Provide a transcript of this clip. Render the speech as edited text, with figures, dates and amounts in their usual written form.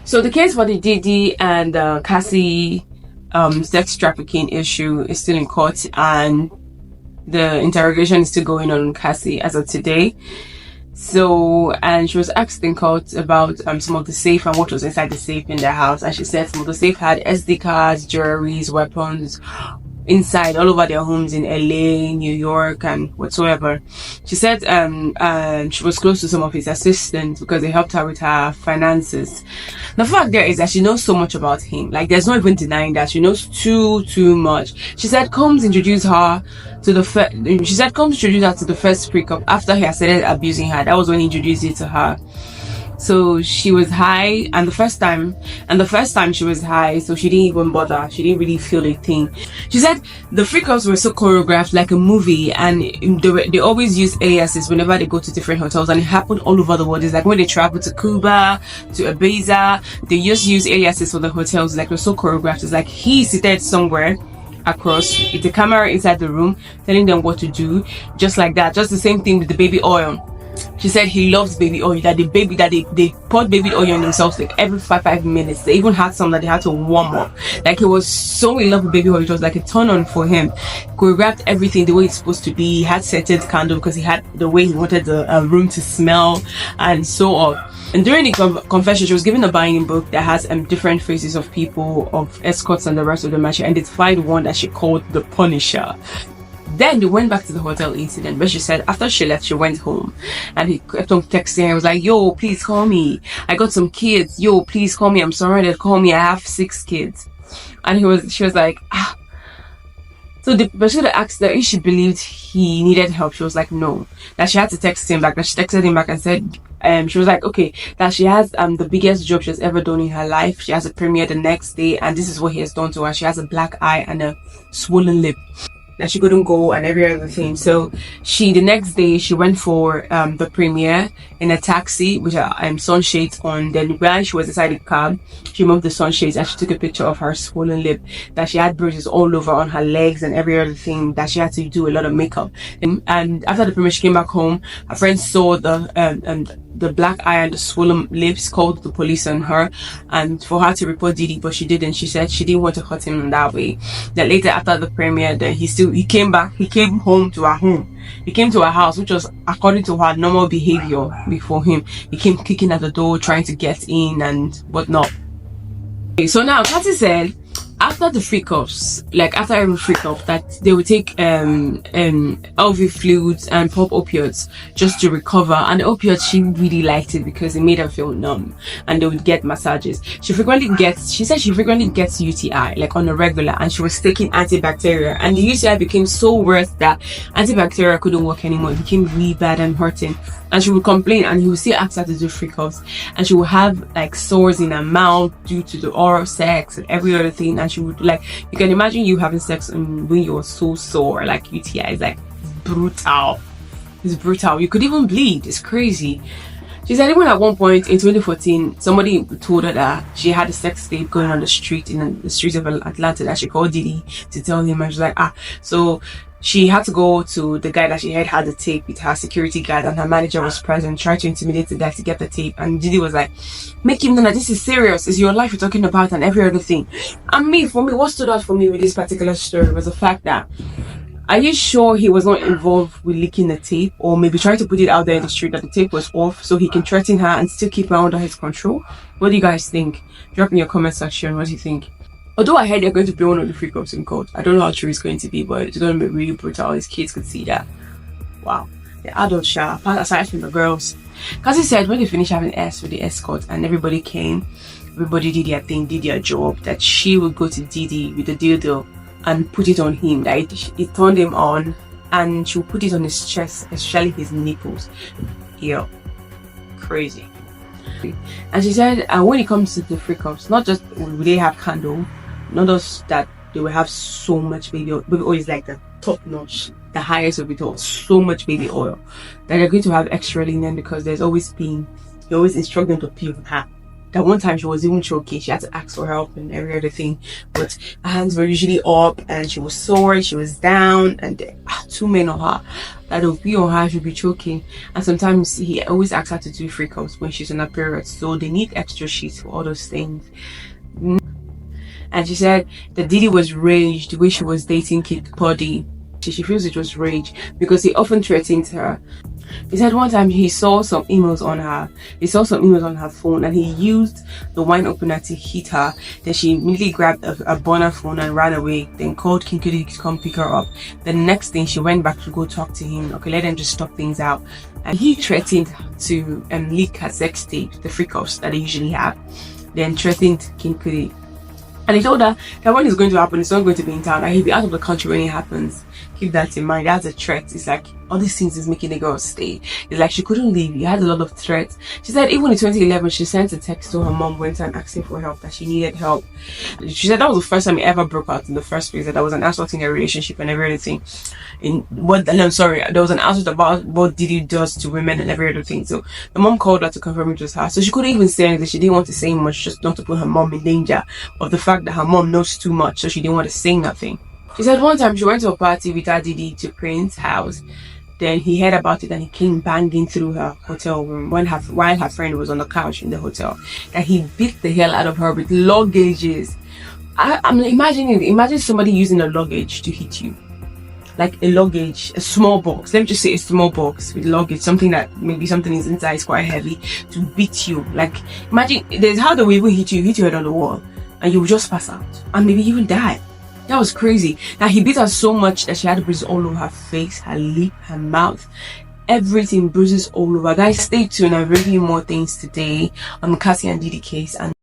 So the case for the Diddy and Cassie sex trafficking issue is still in court, and the interrogation is still going on Cassie as of today. So, and she was asked in court about some of the safe and what was inside the safe in their house, and she said some of the safe had SD cards, jewelries, weapons inside all over their homes in LA, New York, and whatsoever. She said she was close to some of his assistants because they helped her with her finances. The fact there is that she knows so much about him. Like, there's no even denying that she knows too much. She said Combs introduced her to the first breakup after he had started abusing her. That was when he introduced it to her. So she was high, and the first time she was high, so she didn't even bother. She didn't really feel a thing. She said the freakouts were so choreographed like a movie, and they always use aliases whenever they go to different hotels, and it happened all over the world. It's like when they travel to Cuba, to Ibiza, they just use aliases for the hotels. Like, they're so choreographed. It's like he seated somewhere across with the camera inside the room telling them what to do, just like that. Just the same thing with the baby oil. She said he loves baby oil, that they poured baby oil on themselves like every 5 minutes. They even had some that they had to warm up. Like, he was so in love with baby oil. It was like a turn on for him. Choreographed everything the way it's supposed to be. He had scented candle because he had the way he wanted the room to smell, and so on. And during the confession, she was given a binding book that has different faces of people, of escorts and the rest of the match, and identified one that she called the Punisher. Then they went back to the hotel incident, but she said after she left, she went home, and he kept on texting her. He was like, yo, please call me. I got some kids. Yo, please call me. I'm surrounded. Call me. I have 6 kids. And she was like, ah. So the person asked her if she believed he needed help. She was like, no. That she had to text him back. That she texted him back and said, she was like, okay, that she has the biggest job she's ever done in her life. She has a premiere the next day, and this is what he has done to her. She has a black eye and a swollen lip, that she couldn't go, and every other thing. So the next day she went for the premiere in a taxi with her sunshades on. Then while she was inside the cab, she removed the sunshades and she took a picture of her swollen lip, that she had bruises all over on her legs and every other thing, that she had to do a lot of makeup. And after the premiere, she came back home. Her friends saw the black eye and the swollen lips, called the police on her, and for her to report Diddy, but she didn't. She said she didn't want to hurt him in that way. That later, after the premiere, that he came home to her home. He came to her house, which was according to her normal behavior before him. He came kicking at the door, trying to get in and whatnot. So now Cassie said after the freak-offs, like after every freak-off, that they would take LV fluids and pop opioids just to recover. And the opioids, she really liked it because it made her feel numb, and they would get massages. She said she frequently gets UTI, like on a regular, and she was taking antibacterial, and the UTI became so worse that antibacterial couldn't work anymore. It became really bad and hurting, and she would complain, and he would still ask her to do freak-offs, and she would have like sores in her mouth due to the oral sex and every other thing. And she would, like, you can imagine you having sex when you're so sore, like UTI is like brutal. It's brutal. You could even bleed. It's crazy. She said even at one point in 2014, somebody told her that she had a sex tape going on the street in the streets of Atlanta, that she called Diddy to tell him, and she's like, so she had to go to the guy that she had the tape with her security guard, and her manager was present, trying to intimidate the guy to get the tape. And Diddy was like, make him know that this is serious, it's your life you're talking about and every other thing. And for me, what stood out for me with this particular story was the fact that, are you sure he was not involved with leaking the tape, or maybe trying to put it out there in the street that the tape was off so he can threaten her and still keep her under his control? What do you guys think? Drop in your comment section. What do you think? Although I heard they're going to play one of the freak-offs in court, I don't know how true it's going to be, but it's going to be really brutal. His kids could see that. Wow. The adults, aside from the girls. Cassie said when they finished having sex with the escort and everybody came, everybody did their thing, did their job, that she would go to Diddy with the dildo and put it on him, that it turned him on, and she would put it on his chest, especially his nipples. Yeah, crazy. And she said when it comes to the freak-offs, not just will they have candle, not just that they will have so much baby oil. Baby oil is like the top notch, the highest of it all. So much baby oil that they're going to have extra linen because there's always pain. You always instruct them to pee with her. That one time she was even choking. She had to ask for help and every other thing. But her hands were usually up and she was sore, she was down, and two men on her that would be on her, she'd be choking. And sometimes he always asks her to do free cups when she's on her period. So they need extra sheets for all those things. And she said that Diddy was raged the way she was dating Kid Cudi. She feels it was rage because he often threatened her. He said one time he saw some emails on her phone, and he used the wine opener to hit her. Then she immediately grabbed a burner phone and ran away, then called King Cudi to come pick her up. The next thing, she went back to go talk to him. Okay, let them just stop things out. And he threatened to leak her sex tape, the free cups that they usually have, then threatened King Cudi. And he told her that when it's going to happen, it's not going to be in town, and he'll be out of the country when it happens. Keep that in mind. That's a threat. It's like all these things is making the girl stay. It's like she couldn't leave. He had a lot of threats. She said even in 2011, she sent a text to her mom one time asking for help, that she needed help. She said that was the first time it ever broke out in the first place, that there was an assault in their relationship and everything. There was an assault about what Diddy does to women and every other thing. So the mom called her to confirm it was her. So she couldn't even say anything. She didn't want to say much, just not to put her mom in danger of the fact that her mom knows too much. So she didn't want to say nothing. She said one time she went to a party with her Diddy to Prince's house. Then he heard about it and he came banging through her hotel room while her friend was on the couch in the hotel. That he beat the hell out of her with luggages. I'm imagine somebody using a luggage to hit you. Like a luggage, a small box. Let me just say a small box with luggage, something that maybe something is inside is quite heavy, to beat you. Like imagine there's how they will even hit your head on the wall and you will just pass out and maybe even die. That was crazy. Now he beat her so much that she had bruises all over her face, her lip, her mouth, everything, bruises all over. Guys, stay tuned. I'm bringing you more things today on the Cassie and Diddy case. And